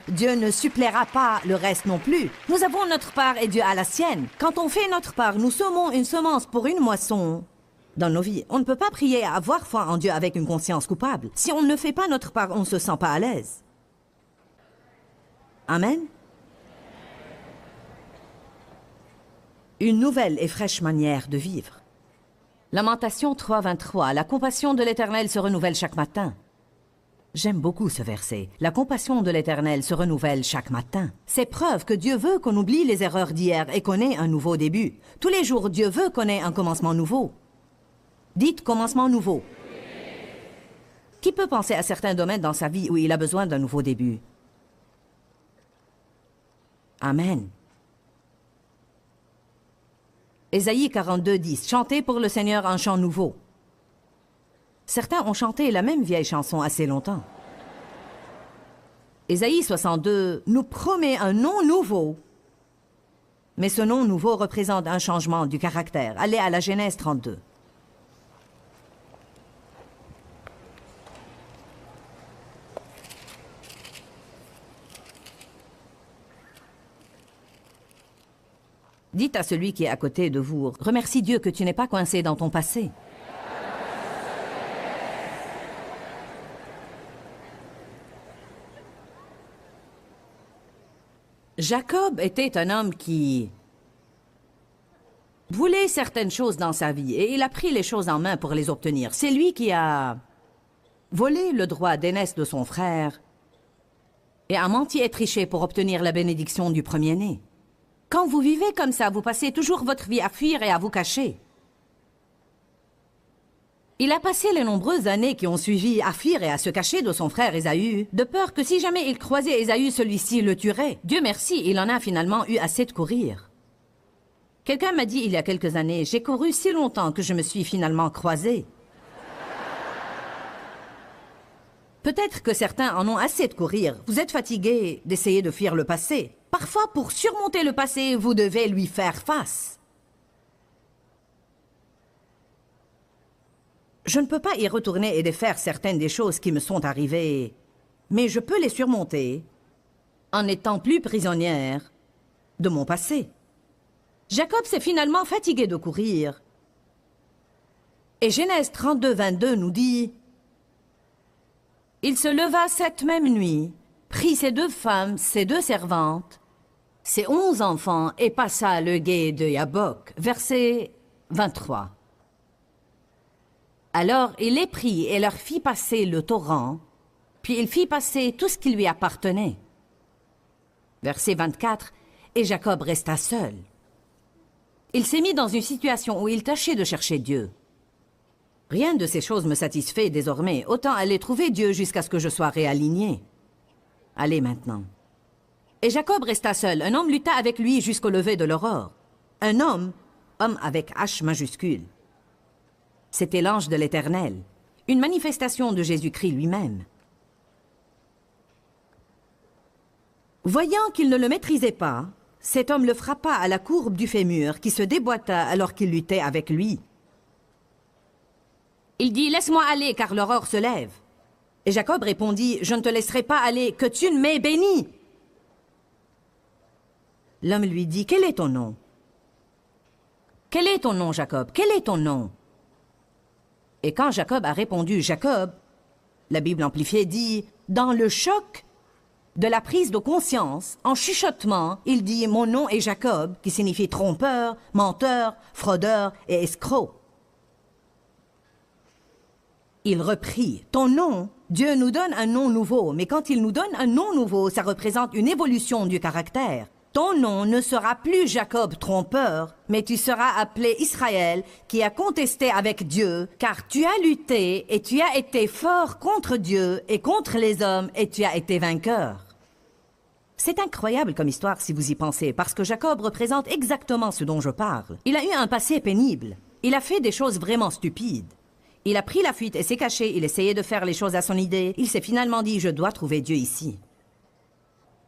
Dieu ne suppléera pas le reste non plus. Nous avons notre part et Dieu a la sienne. Quand on fait notre part, nous semons une semence pour une moisson. Dans nos vies, on ne peut pas prier à avoir foi en Dieu avec une conscience coupable. Si on ne fait pas notre part, on ne se sent pas à l'aise. Amen. Une nouvelle et fraîche manière de vivre. Lamentation 3:23. La compassion de l'Éternel se renouvelle chaque matin. J'aime beaucoup ce verset. La compassion de l'Éternel se renouvelle chaque matin. C'est preuve que Dieu veut qu'on oublie les erreurs d'hier et qu'on ait un nouveau début. Tous les jours, Dieu veut qu'on ait un commencement nouveau. Dites commencement nouveau. Qui peut penser à certains domaines dans sa vie où il a besoin d'un nouveau début? Amen. Ésaïe 42:10. Chantez pour le Seigneur un chant nouveau. Certains ont chanté la même vieille chanson assez longtemps. Ésaïe 62 nous promet un nom nouveau. Mais ce nom nouveau représente un changement du caractère. Allez à la Genèse 32. Dites à celui qui est à côté de vous, remercie Dieu que tu n'es pas coincé dans ton passé. Jacob était un homme qui voulait certaines choses dans sa vie et il a pris les choses en main pour les obtenir. C'est lui qui a volé le droit d'aînesse de son frère et a menti et triché pour obtenir la bénédiction du premier-né. Quand vous vivez comme ça, vous passez toujours votre vie à fuir et à vous cacher. Il a passé les nombreuses années qui ont suivi à fuir et à se cacher de son frère Ésaü, de peur que si jamais il croisait Ésaü, celui-ci le tuerait. Dieu merci, il en a finalement eu assez de courir. Quelqu'un m'a dit il y a quelques années, j'ai couru si longtemps que je me suis finalement croisé. Peut-être que certains en ont assez de courir. Vous êtes fatigués d'essayer de fuir le passé. Parfois, pour surmonter le passé, vous devez lui faire face. Je ne peux pas y retourner et défaire certaines des choses qui me sont arrivées, mais je peux les surmonter en n'étant plus prisonnière de mon passé. Jacob s'est finalement fatigué de courir. Et Genèse 32:22 nous dit « Il se leva cette même nuit, prit ses 2 femmes, ses 2 servantes, ses 11 enfants et passa le gué de Yabok. » Verset 23. Alors il les prit et leur fit passer le torrent, puis il fit passer tout ce qui lui appartenait. Verset 24. Et Jacob resta seul. Il s'est mis dans une situation où il tâchait de chercher Dieu. Rien de ces choses me satisfait désormais. Autant aller trouver Dieu jusqu'à ce que je sois réaligné. Allez maintenant. Et Jacob resta seul. Un homme lutta avec lui jusqu'au lever de l'aurore. Un homme, homme avec H majuscule. C'était l'ange de l'Éternel. Une manifestation de Jésus-Christ lui-même. Voyant qu'il ne le maîtrisait pas, cet homme le frappa à la courbe du fémur qui se déboîta alors qu'il luttait avec lui. Il dit « Laisse-moi aller car l'aurore se lève. » Et Jacob répondit « Je ne te laisserai pas aller, que tu ne m'aies béni. » L'homme lui dit « Quel est ton nom? » « Quel est ton nom, Jacob? Quel est ton nom? » Et quand Jacob a répondu « Jacob », la Bible amplifiée dit « Dans le choc de la prise de conscience, en chuchotement, il dit « Mon nom est Jacob », qui signifie trompeur, menteur, fraudeur et escroc. Il reprit « Ton nom, Dieu nous donne un nom nouveau, mais quand il nous donne un nom nouveau, ça représente une évolution du caractère. Ton nom ne sera plus Jacob trompeur, mais tu seras appelé Israël, qui a contesté avec Dieu, car tu as lutté et tu as été fort contre Dieu et contre les hommes et tu as été vainqueur. » C'est incroyable comme histoire si vous y pensez, parce que Jacob représente exactement ce dont je parle. Il a eu un passé pénible. Il a fait des choses vraiment stupides. Il a pris la fuite et s'est caché, il essayait de faire les choses à son idée. Il s'est finalement dit « Je dois trouver Dieu ici. »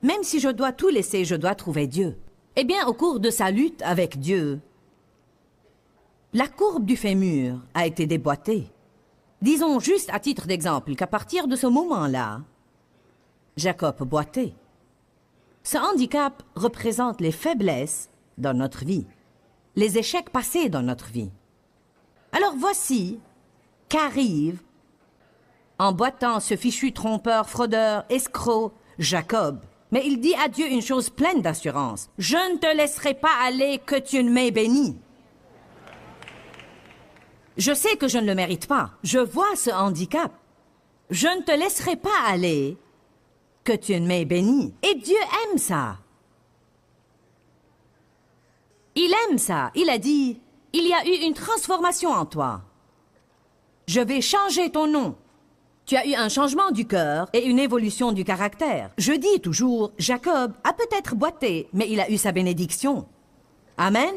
Même si je dois tout laisser, je dois trouver Dieu. Eh bien, au cours de sa lutte avec Dieu, la courbe du fémur a été déboîtée. Disons juste à titre d'exemple qu'à partir de ce moment-là, Jacob boitait. Ce handicap représente les faiblesses dans notre vie, les échecs passés dans notre vie. Alors voici qu'arrive, en boitant ce fichu trompeur, fraudeur, escroc, Jacob. Mais il dit à Dieu une chose pleine d'assurance. « Je ne te laisserai pas aller que tu ne m'aies béni. » Je sais que je ne le mérite pas. Je vois ce handicap. Je ne te laisserai pas aller que tu ne m'aies béni. Et Dieu aime ça. Il aime ça. Il a dit, il y a eu une transformation en toi. Je vais changer ton nom. Tu as eu un changement du cœur et une évolution du caractère. Je dis toujours, Jacob a peut-être boité, mais il a eu sa bénédiction. Amen.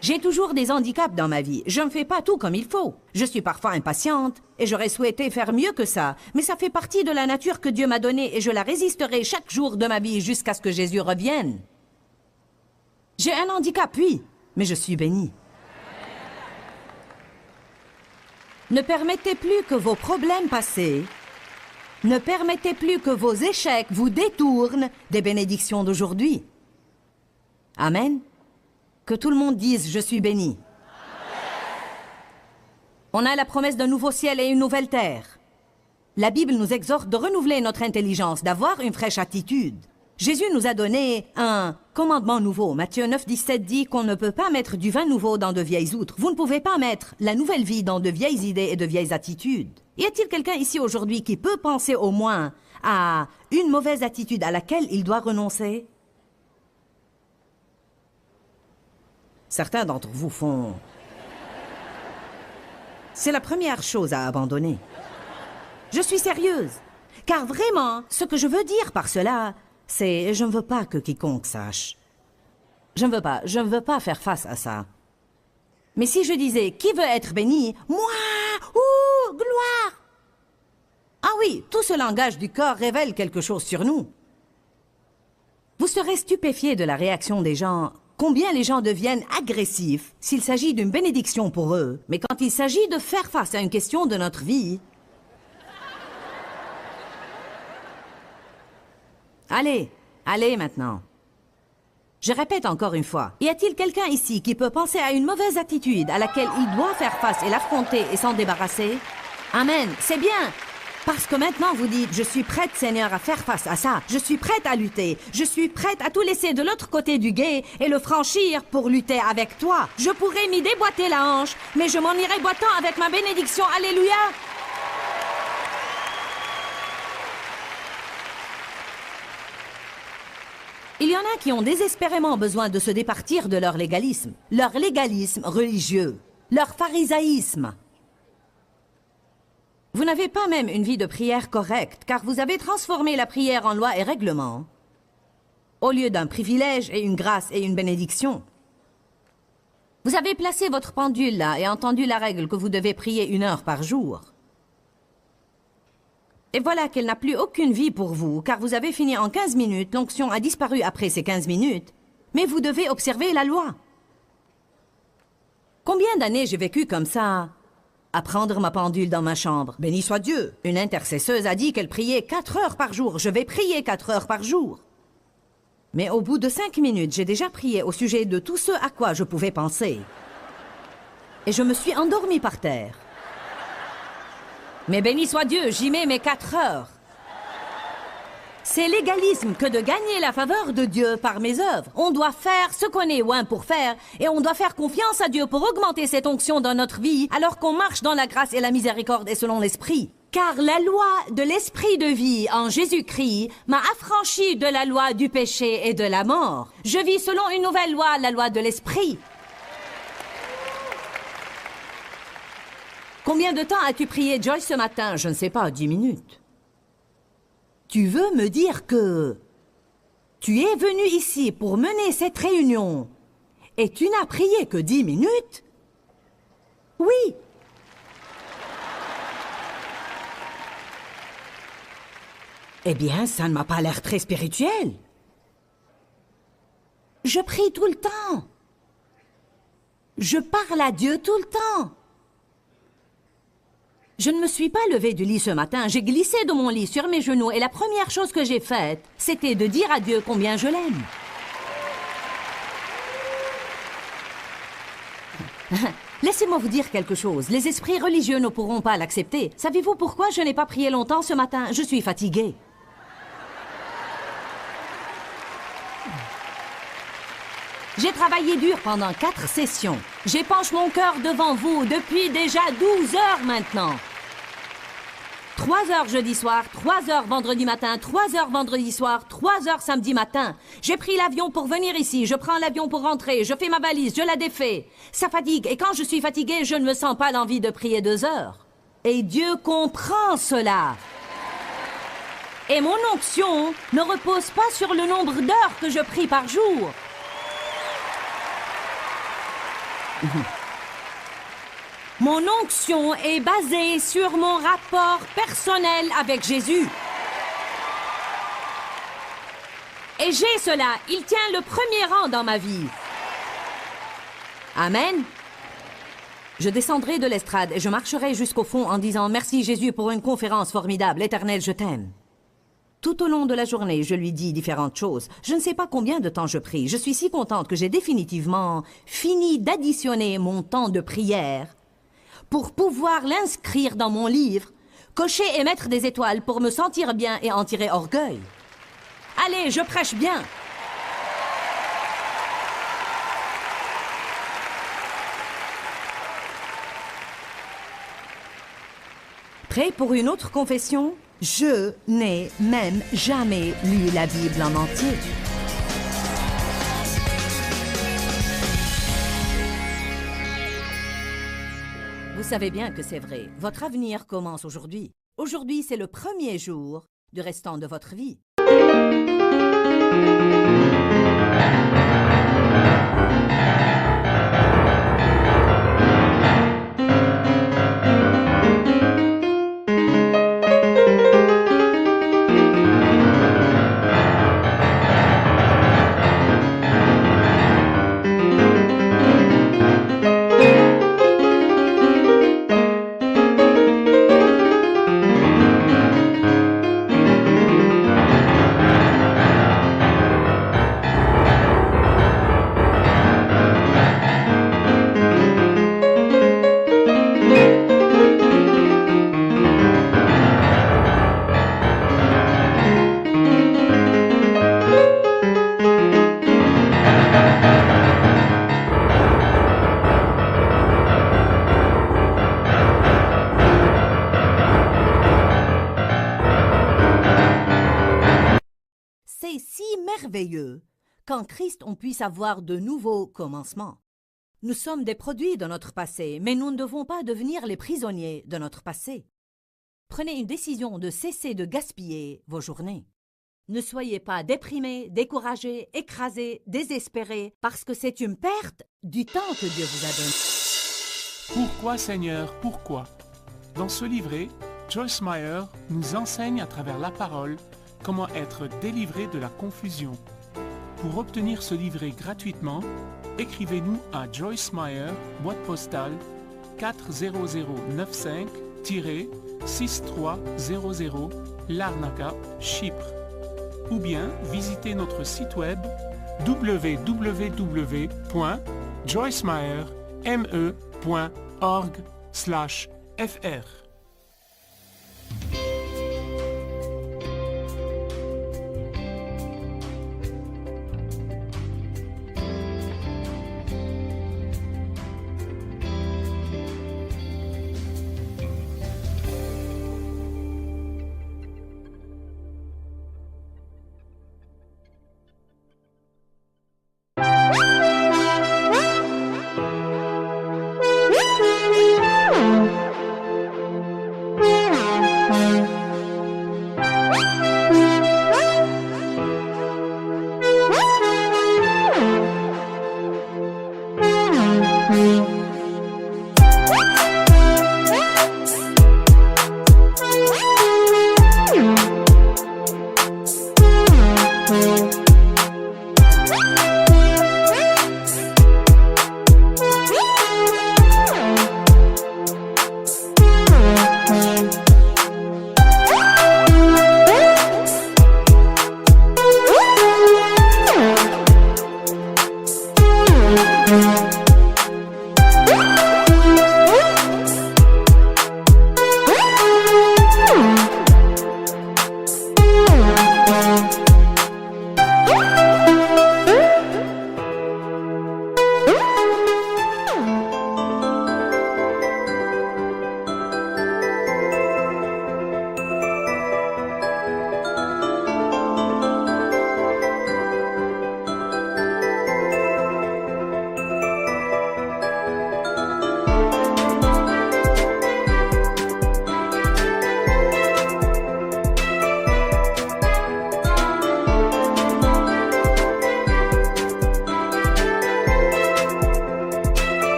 J'ai toujours des handicaps dans ma vie. Je ne fais pas tout comme il faut. Je suis parfois impatiente et j'aurais souhaité faire mieux que ça. Mais ça fait partie de la nature que Dieu m'a donnée et je la résisterai chaque jour de ma vie jusqu'à ce que Jésus revienne. J'ai un handicap, oui, mais je suis bénie. Ne permettez plus que vos problèmes passés, ne permettez plus que vos échecs vous détournent des bénédictions d'aujourd'hui. Amen. Que tout le monde dise « Je suis béni ». On a la promesse d'un nouveau ciel et une nouvelle terre. La Bible nous exhorte de renouveler notre intelligence, d'avoir une fraîche attitude. Jésus nous a donné un commandement nouveau. Matthieu 9, 17 dit qu'on ne peut pas mettre du vin nouveau dans de vieilles outres. Vous ne pouvez pas mettre la nouvelle vie dans de vieilles idées et de vieilles attitudes. Y a-t-il quelqu'un ici aujourd'hui qui peut penser au moins à une mauvaise attitude à laquelle il doit renoncer? Certains d'entre vous font... C'est la première chose à abandonner. Je suis sérieuse, car vraiment, ce que je veux dire par cela... c'est « je ne veux pas que quiconque sache ». Je ne veux pas faire face à ça. Mais si je disais « qui veut être béni ?» Moi, ouh, gloire. Ah oui, tout ce langage du corps révèle quelque chose sur nous. Vous serez stupéfiés de la réaction des gens, combien les gens deviennent agressifs s'il s'agit d'une bénédiction pour eux. Mais quand il s'agit de faire face à une question de notre vie... Allez, allez maintenant. Je répète encore une fois, y a-t-il quelqu'un ici qui peut penser à une mauvaise attitude à laquelle il doit faire face et l'affronter et s'en débarrasser? Amen, c'est bien. Parce que maintenant vous dites, je suis prête Seigneur à faire face à ça. Je suis prête à lutter. Je suis prête à tout laisser de l'autre côté du gué et le franchir pour lutter avec toi. Je pourrais m'y déboîter la hanche, mais je m'en irai boitant avec ma bénédiction. Alléluia. Il y en a qui ont désespérément besoin de se départir de leur légalisme religieux, leur pharisaïsme. Vous n'avez pas même une vie de prière correcte, car vous avez transformé la prière en loi et règlement, au lieu d'un privilège et une grâce et une bénédiction. Vous avez placé votre pendule là et entendu la règle que vous devez prier 1 heure par jour. Et voilà qu'elle n'a plus aucune vie pour vous, car vous avez fini en 15 minutes, l'onction a disparu après ces 15 minutes, mais vous devez observer la loi. Combien d'années j'ai vécu comme ça, à prendre ma pendule dans ma chambre? Béni soit Dieu, une intercesseuse a dit qu'elle priait 4 heures par jour. Je vais prier 4 heures par jour. Mais au bout de 5 minutes, j'ai déjà prié au sujet de tout ce à quoi je pouvais penser. Et je me suis endormie par terre. Mais béni soit Dieu, j'y mets mes 4 heures. C'est l'égalisme que de gagner la faveur de Dieu par mes œuvres. On doit faire ce qu'on est oint pour faire, et on doit faire confiance à Dieu pour augmenter cette onction dans notre vie, alors qu'on marche dans la grâce et la miséricorde et selon l'Esprit. Car la loi de l'Esprit de vie en Jésus-Christ m'a affranchi de la loi du péché et de la mort. Je vis selon une nouvelle loi, la loi de l'Esprit. Combien de temps as-tu prié, Joyce, ce matin? Je ne sais pas, 10 minutes. Tu veux me dire que tu es venu ici pour mener cette réunion et tu n'as prié que 10 minutes? Oui. Eh bien, ça ne m'a pas l'air très spirituel. Je prie tout le temps. Je parle à Dieu tout le temps. Je ne me suis pas levée du lit ce matin, j'ai glissé de mon lit sur mes genoux et la première chose que j'ai faite, c'était de dire à Dieu combien je l'aime. Laissez-moi vous dire quelque chose, les esprits religieux ne pourront pas l'accepter. Savez-vous pourquoi je n'ai pas prié longtemps ce matin? Je suis fatiguée. J'ai travaillé dur pendant 4 sessions. J'épanche mon cœur devant vous depuis déjà 12 heures maintenant. 3 heures jeudi soir, 3 heures vendredi matin, 3 heures vendredi soir, 3 heures samedi matin. J'ai pris l'avion pour venir ici, je prends l'avion pour rentrer, je fais ma valise, je la défais. Ça fatigue, et quand je suis fatiguée, je ne me sens pas l'envie de prier 2 heures. Et Dieu comprend cela. Et mon onction ne repose pas sur le nombre d'heures que je prie par jour. Mon onction est basée sur mon rapport personnel avec Jésus. Et j'ai cela, il tient le premier rang dans ma vie. Amen. Je descendrai de l'estrade et je marcherai jusqu'au fond en disant « Merci Jésus pour une conférence formidable, Éternel, je t'aime ». Tout au long de la journée, je lui dis différentes choses. Je ne sais pas combien de temps je prie. Je suis si contente que j'ai définitivement fini d'additionner mon temps de prière pour pouvoir l'inscrire dans mon livre, cocher et mettre des étoiles pour me sentir bien et en tirer orgueil. Allez, je prêche bien. Prêt pour une autre confession? Je n'ai même jamais lu la Bible en entier. Vous savez bien que c'est vrai. Votre avenir commence aujourd'hui. Aujourd'hui, c'est le premier jour du restant de votre vie. qu'en Christ on puisse avoir de nouveaux commencements. Nous sommes des produits de notre passé, mais nous ne devons pas devenir les prisonniers de notre passé. Prenez une décision de cesser de gaspiller vos journées. Ne soyez pas déprimés, découragés, écrasés, désespérés, parce que c'est une perte du temps que Dieu vous a donné. Pourquoi, Seigneur, pourquoi? Dans ce livret, Joyce Meyer nous enseigne à travers la parole comment être délivré de la confusion. Pour obtenir ce livret gratuitement, écrivez-nous à Joyce Meyer, boîte postale 40095-6300, Larnaca, Chypre. Ou bien visitez notre site web www.joycemeyer.org/fr.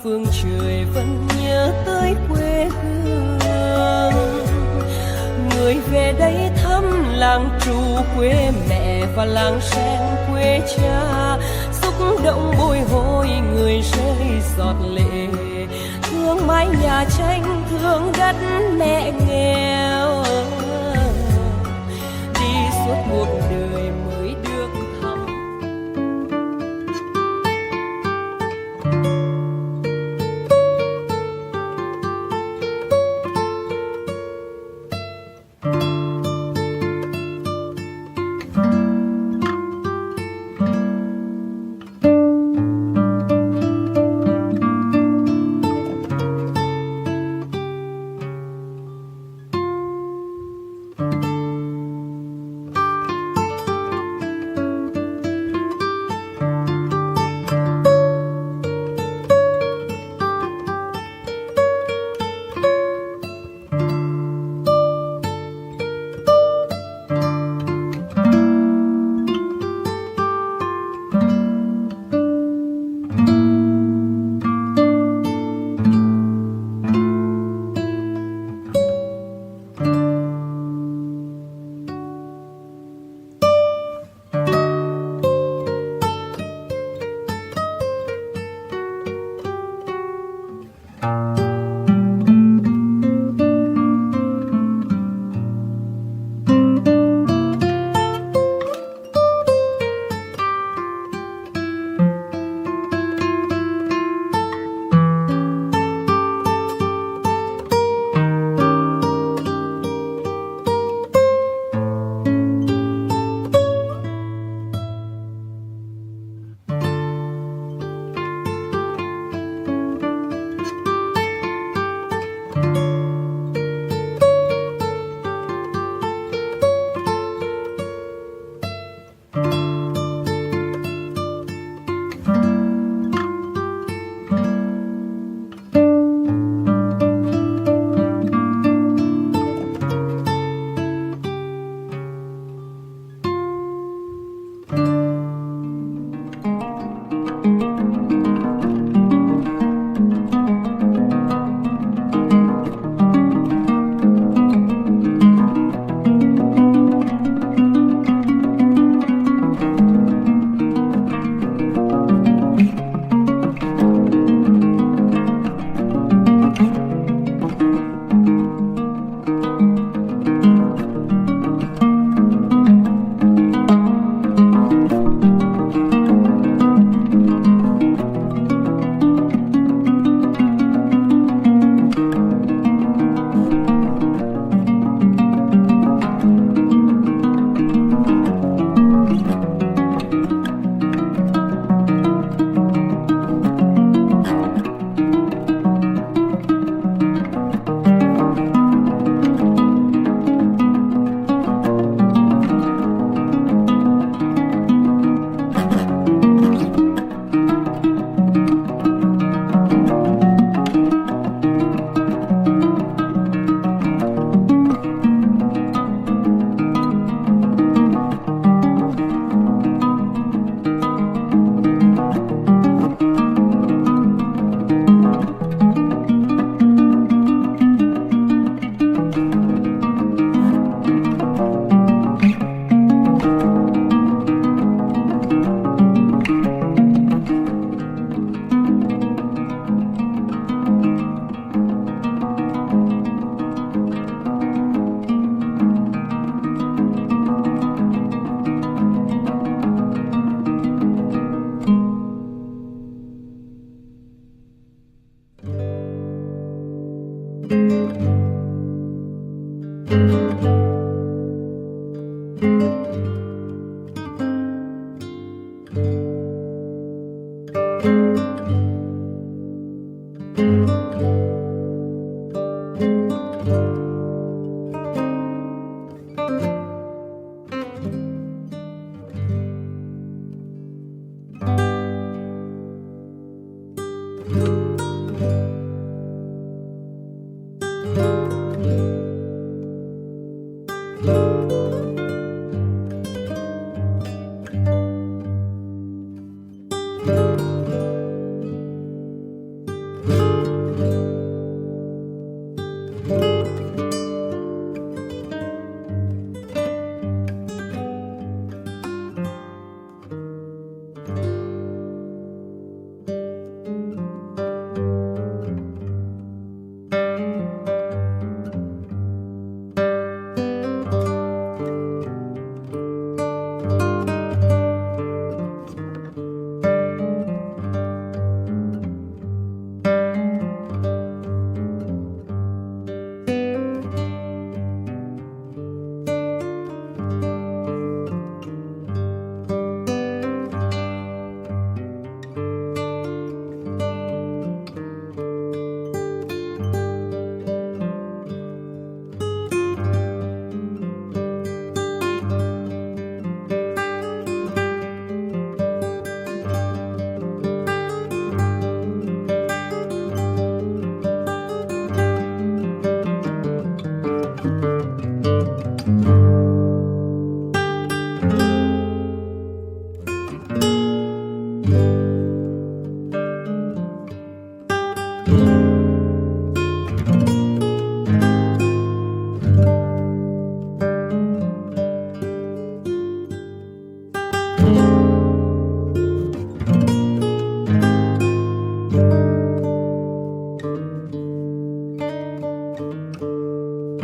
phương trời vẫn nhớ tới quê hương. Người về đây thăm làng trù quê mẹ và làng sen quê cha, xúc động bồi hồi người rơi giọt lệ, thương mái nhà tranh thương đất mẹ nghèo, đi suốt cuộc đời mới được thăm.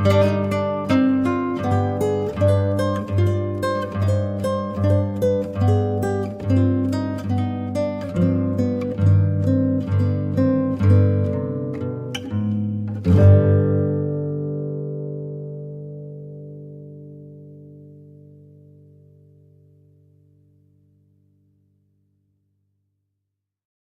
Thank